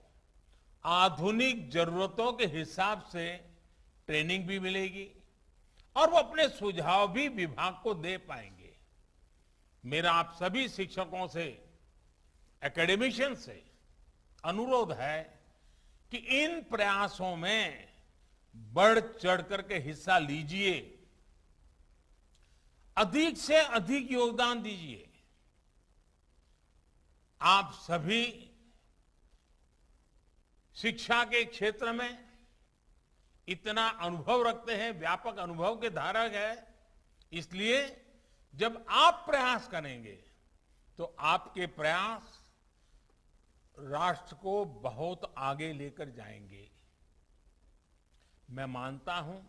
आधुनिक जरूरतों के हिसाब से ट्रेनिंग भी मिलेगी और वो अपने सुझाव भी विभाग को दे पाएंगे। मेरा आप सभी शिक्षकों से, एकेडमिशियन से अनुरोध है कि इन प्रयासों में बढ़ चढ़ करके हिस्सा लीजिए, अधिक से अधिक योगदान दीजिए। आप सभी शिक्षा के क्षेत्र में इतना अनुभव रखते हैं, व्यापक अनुभव के धारक है, इसलिए जब आप प्रयास करेंगे तो आपके प्रयास राष्ट्र को बहुत आगे लेकर जाएंगे। मैं मानता हूं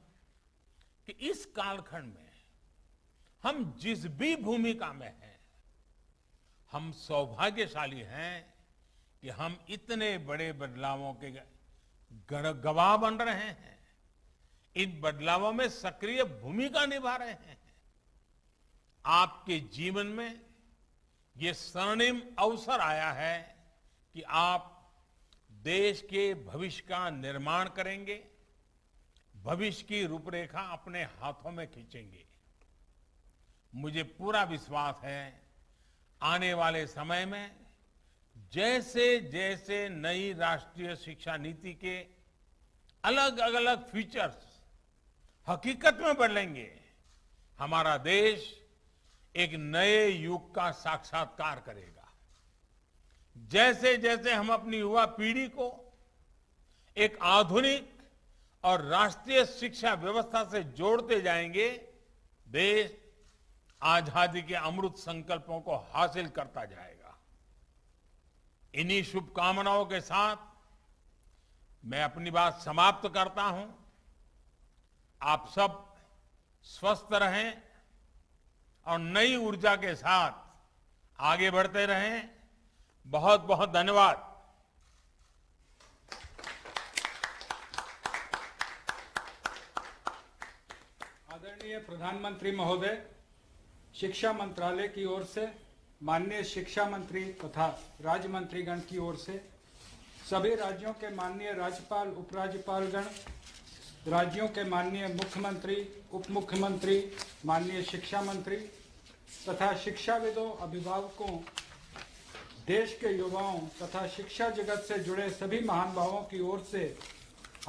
कि इस कालखंड में हम जिस भी भूमिका में हैं, हम सौभाग्यशाली हैं कि हम इतने बड़े बदलावों के गवाह बन रहे हैं, इन बदलावों में सक्रिय भूमिका निभा रहे हैं। आपके जीवन में ये स्वर्णिम अवसर आया है कि आप देश के भविष्य का निर्माण करेंगे, भविष्य की रूपरेखा अपने हाथों में खींचेंगे। मुझे पूरा विश्वास है आने वाले समय में जैसे जैसे नई राष्ट्रीय शिक्षा नीति के अलग अलग फीचर्स हकीकत में बदलेंगे, हमारा देश एक नए युग का साक्षात्कार करेगा। जैसे जैसे हम अपनी युवा पीढ़ी को एक आधुनिक और राष्ट्रीय शिक्षा व्यवस्था से जोड़ते जाएंगे, देश आजादी के अमृत संकल्पों को हासिल करता जाएगा। इन्हीं शुभकामनाओं के साथ मैं अपनी बात समाप्त करता हूं। आप सब स्वस्थ रहें और नई ऊर्जा के साथ आगे बढ़ते रहें। बहुत बहुत धन्यवाद। आदरणीय प्रधानमंत्री महोदय, शिक्षा मंत्रालय की ओर से माननीय शिक्षा मंत्री तथा राज्य मंत्रीगण की ओर से सभी राज्यों के माननीय राज्यपाल, उपराज्यपालगण, राज्यों के माननीय मुख्यमंत्री, उप मुख्यमंत्री, माननीय शिक्षा मंत्री तथा शिक्षाविदों, अभिभावकों, देश के युवाओं तथा शिक्षा जगत से जुड़े सभी महानुभावों की ओर से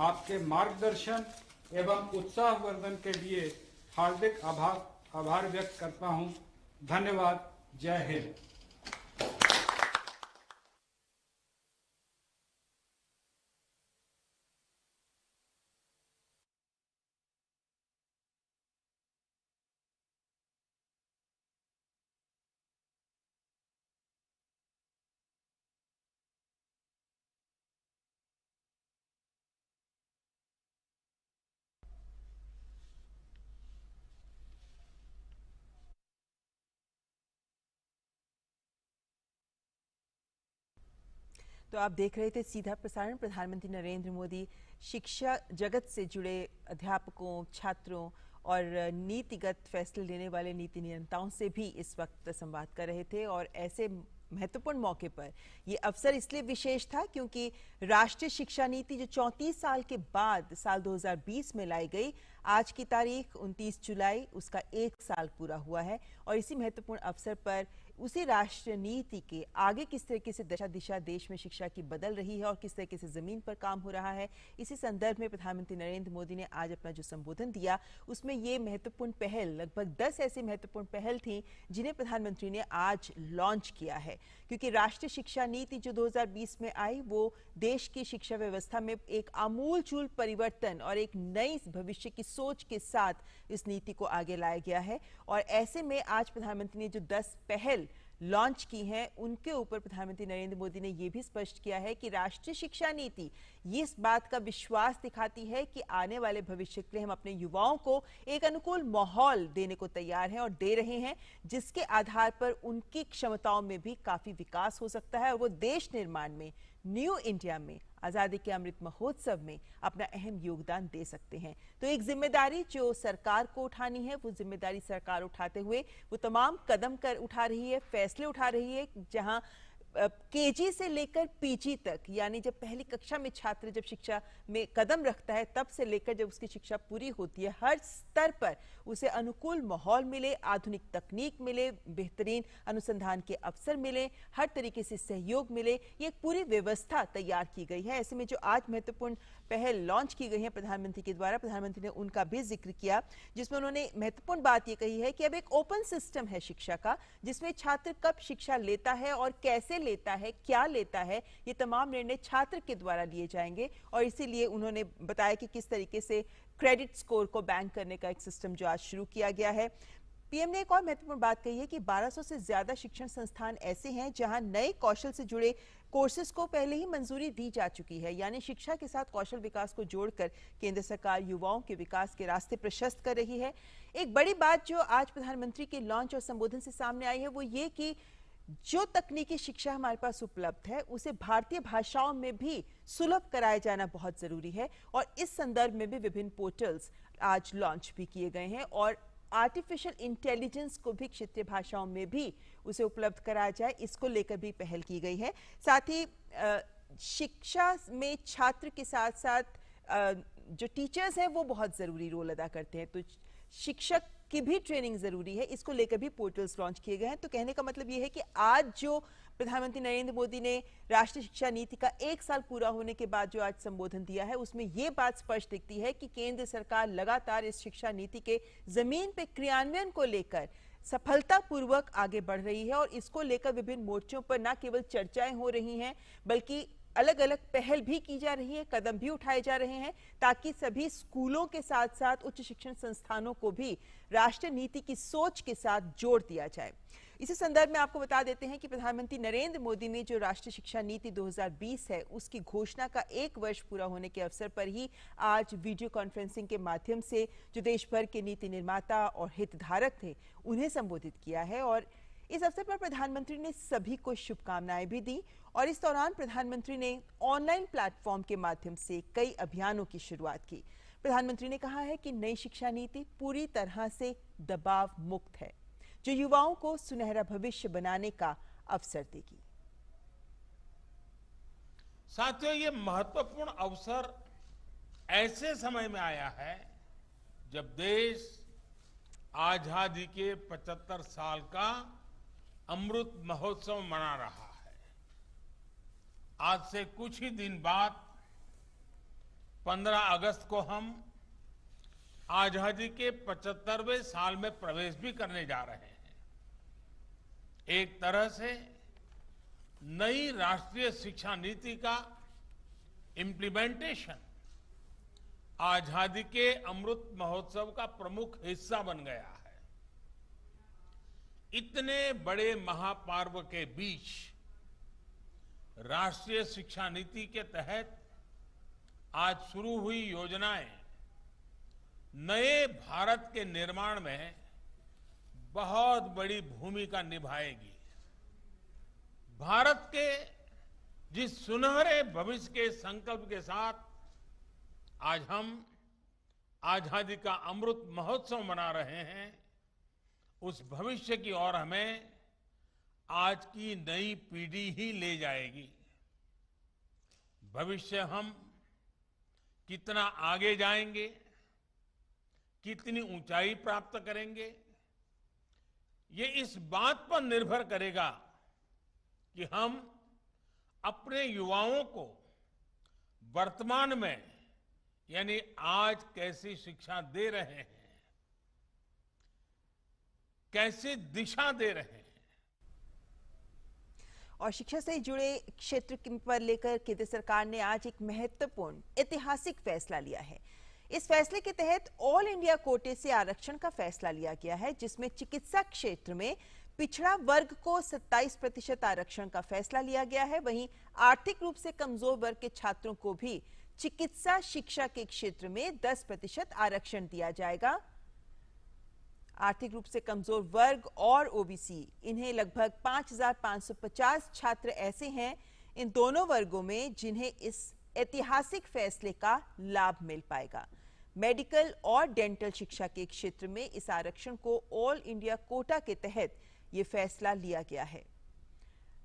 आपके मार्गदर्शन एवं उत्साहवर्धन के लिए हार्दिक आभार व्यक्त करता हूं। धन्यवाद। जय हिंद। तो आप देख रहे थे सीधा प्रसारण। प्रधानमंत्री नरेंद्र मोदी शिक्षा जगत से जुड़े अध्यापकों, छात्रों और नीतिगत फैसले लेने वाले नीति नियंताओं से भी इस वक्त संवाद कर रहे थे। और ऐसे महत्वपूर्ण मौके पर ये अवसर इसलिए विशेष था क्योंकि राष्ट्रीय शिक्षा नीति जो 34 साल के बाद साल 2020 में लाई गई, आज की तारीख 29 जुलाई, उसका 1 साल पूरा हुआ है। और इसी महत्वपूर्ण अवसर पर उसी राष्ट्रीय नीति के आगे किस तरीके से दशा दिशा देश में शिक्षा की बदल रही है और किस तरीके से जमीन पर काम हो रहा है, इसी संदर्भ में प्रधानमंत्री नरेंद्र मोदी ने आज अपना जो संबोधन दिया उसमें ये महत्वपूर्ण पहल, लगभग 10 ऐसी महत्वपूर्ण पहल थी जिन्हें प्रधानमंत्री ने आज लॉन्च किया है। क्योंकि राष्ट्रीय शिक्षा नीति जो 2020 में आई वो देश की शिक्षा व्यवस्था में एक आमूलचूल परिवर्तन और एक नई भविष्य की सोच के साथ इस नीति को आगे लाया गया है। और ऐसे में आज प्रधानमंत्री ने जो 10 पहल लॉन्च की हैं उनके ऊपर प्रधानमंत्री नरेंद्र मोदी ने यह भी स्पष्ट किया है कि राष्ट्रीय शिक्षा नीति ये इस बात का विश्वास दिखाती है कि आने वाले भविष्य के लिए हम अपने युवाओं को एक अनुकूल माहौल देने को तैयार हैं और दे रहे हैं, जिसके आधार पर उनकी क्षमताओं में भी काफी विकास हो सकता है और वो देश निर्माण में, न्यू इंडिया में, आजादी के अमृत महोत्सव में अपना अहम योगदान दे सकते हैं। तो एक जिम्मेदारी जो सरकार को उठानी है, वो जिम्मेदारी सरकार उठाते हुए वो तमाम कदम उठा रही है, फैसले उठा रही है, जहां केजी से लेकर पीजी तक, यानी जब पहली कक्षा में छात्र जब शिक्षा में कदम रखता है तब से लेकर जब उसकी शिक्षा पूरी होती है, हर स्तर पर उसे अनुकूल माहौल मिले, आधुनिक तकनीक मिले, बेहतरीन अनुसंधान के अवसर मिले, हर तरीके से सहयोग मिले, ये एक पूरी व्यवस्था तैयार की गई है। ऐसे में जो आज महत्वपूर्ण पहल लॉन्च की गई है प्रधानमंत्री के द्वारा, प्रधानमंत्री ने उनका भी जिक्र किया, जिसमें उन्होंने महत्वपूर्ण बात ये कही है कि अब एक ओपन सिस्टम है शिक्षा का, जिसमें छात्र कब शिक्षा लेता है और कैसे लेता है, क्या लेता है, ये तमाम निर्णय छात्र के द्वारा लिए जाएंगे। और इसीलिए उन्होंने बताया कि किस तरीके से क्रेडिट स्कोर को बैंक करने का एक सिस्टम जो आज शुरू किया गया है। पीएम ने एक और महत्वपूर्ण बात कही है कि 1200 से ज्यादा शिक्षण संस्थान ऐसे हैं जहां नए कौशल से जुड़े कोर्सेज को पहले ही मंजूरी दी जा चुकी है, यानी शिक्षा के साथ कौशल विकास को जोड़कर केंद्र सरकार युवाओं के विकास के रास्ते प्रशस्त कर रही है। एक बड़ी बात जो आज प्रधानमंत्री के लॉन्च और संबोधन से सामने आई है वो ये कि जो तकनीकी शिक्षा हमारे पास उपलब्ध है उसे भारतीय भाषाओं में भी सुलभ कराया जाना बहुत जरूरी है। और इस संदर्भ में भी विभिन्न पोर्टल्स आज लॉन्च भी किए गए हैं और आर्टिफिशियल इंटेलिजेंस को भी क्षेत्रीय भाषाओं में भी उसे उपलब्ध कराया जाए, इसको लेकर भी पहल की गई है। साथ ही शिक्षा में छात्र के साथ साथ जो टीचर्स हैं वो बहुत जरूरी रोल अदा करते हैं, तो शिक्षक की भी ट्रेनिंग जरूरी है, इसको लेकर भी पोर्टल्स लॉन्च किए गए हैं। तो कहने का मतलब ये है कि आज जो प्रधानमंत्री नरेंद्र मोदी ने राष्ट्रीय शिक्षा नीति का 1 साल पूरा होने के बाद जो आज संबोधन दिया है उसमें ये बात स्पष्ट दिखती है कि केंद्र सरकार लगातार इस शिक्षा नीति के जमीन पे क्रियान्वयन को लेकर सफलतापूर्वक आगे बढ़ रही है और इसको लेकर विभिन्न मोर्चों पर न केवल चर्चाएं हो रही हैं बल्कि अलग अलग पहल भी की जा रही है, कदम भी उठाए जा रहे हैं ताकि सभी स्कूलों के साथ साथ उच्च शिक्षण संस्थानों को भी राष्ट्रीय नीति की सोच के साथ जोड़ दिया जाए। इसी संदर्भ में आपको बता देते हैं कि प्रधानमंत्री नरेंद्र मोदी ने जो राष्ट्रीय शिक्षा नीति 2020 है उसकी घोषणा का 1 वर्ष पूरा होने के अवसर पर ही आज वीडियो कॉन्फ्रेंसिंग के माध्यम से जो देश भर के नीति निर्माता और हितधारक थे उन्हें संबोधित किया है। और इस अवसर पर प्रधानमंत्री ने सभी को शुभकामनाएं भी दी और इस दौरान प्रधानमंत्री ने ऑनलाइन प्लेटफॉर्म के माध्यम से कई अभियानों की शुरुआत की। प्रधानमंत्री ने कहा है कि नई शिक्षा नीति पूरी तरह से दबाव मुक्त है, जो युवाओं को सुनहरा भविष्य बनाने का अवसर देगी। साथियों, ये महत्वपूर्ण अवसर ऐसे समय में आया है जब देश आजादी के 75 साल का अमृत महोत्सव मना रहा है। आज से कुछ ही दिन बाद 15 अगस्त को हम आजादी के 75वें साल में प्रवेश भी करने जा रहे हैं। एक तरह से नई राष्ट्रीय शिक्षा नीति का इम्प्लीमेंटेशन आजादी के अमृत महोत्सव का प्रमुख हिस्सा बन गया है। इतने बड़े महापर्व के बीच राष्ट्रीय शिक्षा नीति के तहत आज शुरू हुई योजनाएं नए भारत के निर्माण में बहुत बड़ी भूमिका निभाएगी। भारत के जिस सुनहरे भविष्य के संकल्प के साथ आज हम आजादी का अमृत महोत्सव मना रहे हैं, उस भविष्य की ओर हमें आज की नई पीढ़ी ही ले जाएगी। भविष्य हम कितना आगे जाएंगे, कितनी ऊंचाई प्राप्त करेंगे, ये इस बात पर निर्भर करेगा कि हम अपने युवाओं को वर्तमान में यानी आज कैसी शिक्षा दे रहे हैं, कैसी दिशा दे रहे हैं। और शिक्षा से जुड़े क्षेत्र पर लेकर केंद्र सरकार ने आज एक महत्वपूर्ण ऐतिहासिक फैसला लिया है। इस फैसले के तहत ऑल इंडिया कोटे से आरक्षण का फैसला लिया गया है, जिसमें चिकित्सा क्षेत्र में पिछड़ा वर्ग को 27% आरक्षण का फैसला लिया गया है। वहीं आर्थिक रूप से कमजोर वर्ग के छात्रों को भी चिकित्सा शिक्षा के क्षेत्र में 10% आरक्षण दिया जाएगा। आर्थिक रूप से कमजोर वर्ग और ओबीसी, इन्हें लगभग 5,550 छात्र ऐसे हैं इन दोनों वर्गों में जिन्हें इस ऐतिहासिक फैसले का लाभ मिल पाएगा। मेडिकल और डेंटल शिक्षा के क्षेत्र में इस आरक्षण को ऑल इंडिया कोटा के तहत ये फैसला लिया गया है।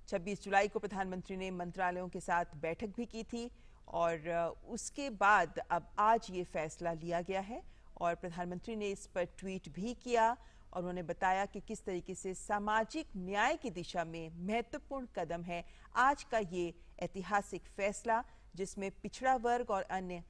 26 जुलाई को प्रधानमंत्री ने मंत्रालयों के साथ बैठक भी की थी और उसके बाद अब आज ये फैसला लिया गया है और प्रधानमंत्री ने इस पर ट्वीट भी किया और उन्होंने बताया कि किस तरीके से सामाजिक न्याय की दिशा में महत्वपूर्ण कदम है आज का ये ऐतिहासिक फैसला, जिसमें पिछड़ा वर्ग और अन्य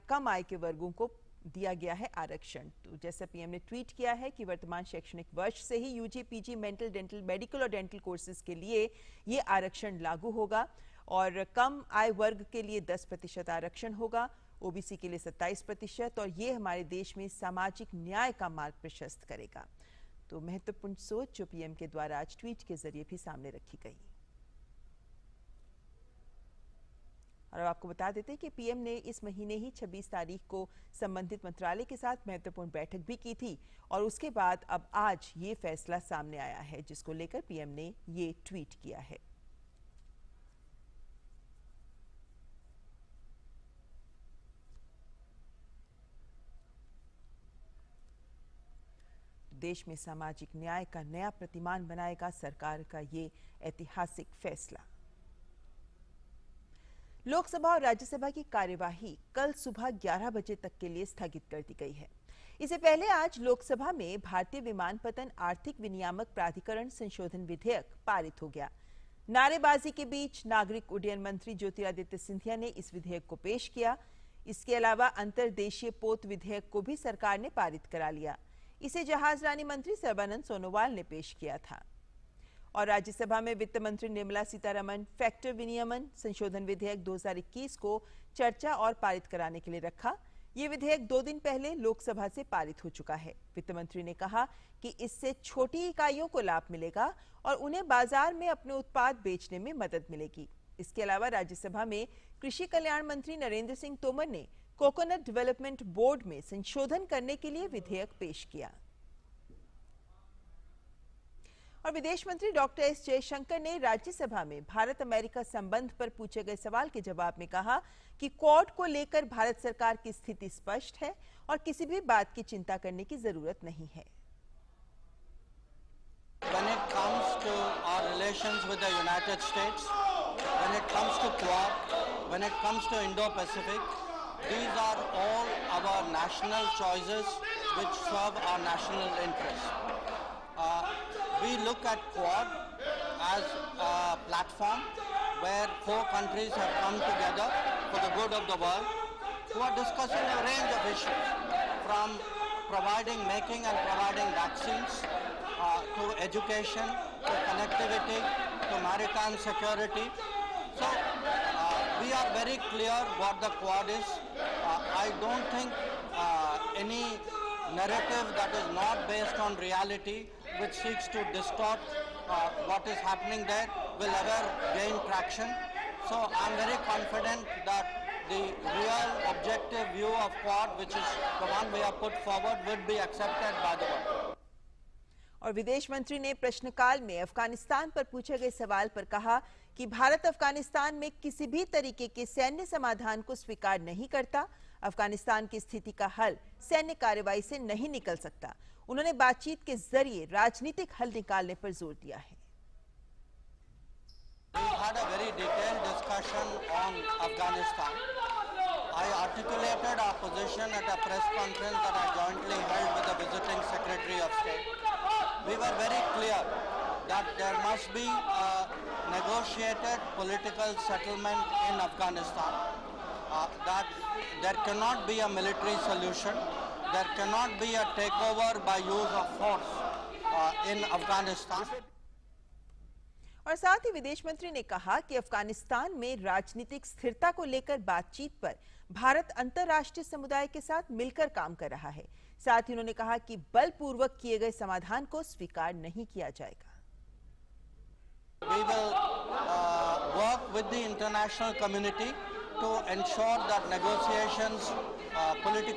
कम आय के वर्गों को दिया गया है आरक्षण। तो जैसा पीएम ने ट्वीट किया है कि वर्तमान शैक्षणिक वर्ष से ही यूजी, पीजी, मेडिकल और डेंटल कोर्सेज के लिए ये आरक्षण लागू होगा और कम आय वर्ग के लिए 10% आरक्षण होगा, ओबीसी के लिए 27% और ये हमारे देश में सामाजिक न्याय का मार्ग प्रशस्त करेगा। तो महत्वपूर्ण सोच जो पीएम के द्वारा आज ट्वीट के जरिए भी सामने रखी गई। और अब आपको बता देते हैं कि पीएम ने इस महीने ही 26 तारीख को संबंधित मंत्रालय के साथ महत्वपूर्ण बैठक भी की थी और उसके बाद अब आज ये फैसला सामने आया है, जिसको लेकर पीएम ने ये ट्वीट किया है। देश में सामाजिक न्याय का नया प्रतिमान बनाएगा सरकार का ये ऐतिहासिक फैसला। लोकसभा और राज्यसभा की कार्यवाही कल सुबह 11 बजे तक के लिए स्थगित कर दी गई है। इससे पहले आज लोकसभा में भारतीय विमानपत्तन आर्थिक विनियामक प्राधिकरण संशोधन विधेयक पारित हो गया। नारेबाजी के बीच नागरिक उड्डयन मंत्री ज्योतिरादित्य सिंधिया ने इस विधेयक को पेश किया। इसके अलावा अंतर्देशीय पोत विधेयक को भी सरकार ने पारित करा लिया। इसे जहाजरानी मंत्री सर्बानंद सोनोवाल ने पेश किया था। और राज्यसभा में वित्त मंत्री निर्मला सीतारमण फैक्टर विनियमन संशोधन विधेयक 2021 को चर्चा और पारित कराने के लिए रखा। ये विधेयक 2 दिन पहले लोकसभा से पारित हो चुका है। वित्त मंत्री ने कहा कि इससे छोटी इकाइयों को लाभ मिलेगा और उन्हें बाजार में अपने उत्पाद बेचने में मदद मिलेगी। इसके अलावा राज्यसभा में कृषि कल्याण मंत्री नरेंद्र सिंह तोमर ने कोकोनट डेवलपमेंट बोर्ड में संशोधन करने के लिए विधेयक पेश किया। और विदेश मंत्री डॉक्टर एस जयशंकर ने राज्यसभा में भारत अमेरिका संबंध पर पूछे गए सवाल के जवाब में कहा कि क्वाड को लेकर भारत सरकार की स्थिति स्पष्ट है और किसी भी बात की चिंता करने की जरूरत नहीं है। When it comes to our relations with the United States, when it comes to Quad, when it comes to Indo-Pacific, these are all our national choices which serve our national interests. We look at Quad as a platform where 4 countries have come together for the good of the world who are discussing a range of issues, from making and providing vaccines, to education, to connectivity, to maritime security. So we are very clear what the Quad is. I don't think any narrative that is not based on reality, which seeks to distort what is happening there, will ever gain traction. So I'm very confident that the real objective view of Quad, which is the one we have put forward, will be accepted by the world. और विदेश मंत्री ने प्रश्नकाल में अफगानिस्तान पर पूछे गए सवाल पर कहा कि भारत अफगानिस्तान में किसी भी तरीके के सैन्य समाधान को स्वीकार नहीं करता। अफगानिस्तान की स्थिति का हल सैन्य कार्रवाई से नहीं निकल सकता। उन्होंने बातचीत के जरिए राजनीतिक हल निकालने पर जोर दिया है। We had a very detailed discussion on Afghanistan. I articulated our position at a press conference that I jointly held with the visiting Secretary of State. We were very clear that there must be a negotiated political settlement in Afghanistan, that there cannot be a military solution, there cannot be a takeover by use of force in Afghanistan. और साथ ही विदेश मंत्री ने कहा कि अफगानिस्तान में राजनीतिक स्थिरता को लेकर बातचीत पर भारत अंतर्राष्ट्रीय समुदाय के साथ मिलकर काम कर रहा है। साथ ही उन्होंने कहा कि बलपूर्वक किए गए समाधान को स्वीकार नहीं किया जाएगा। We will work with the international community to ensure that negotiations, political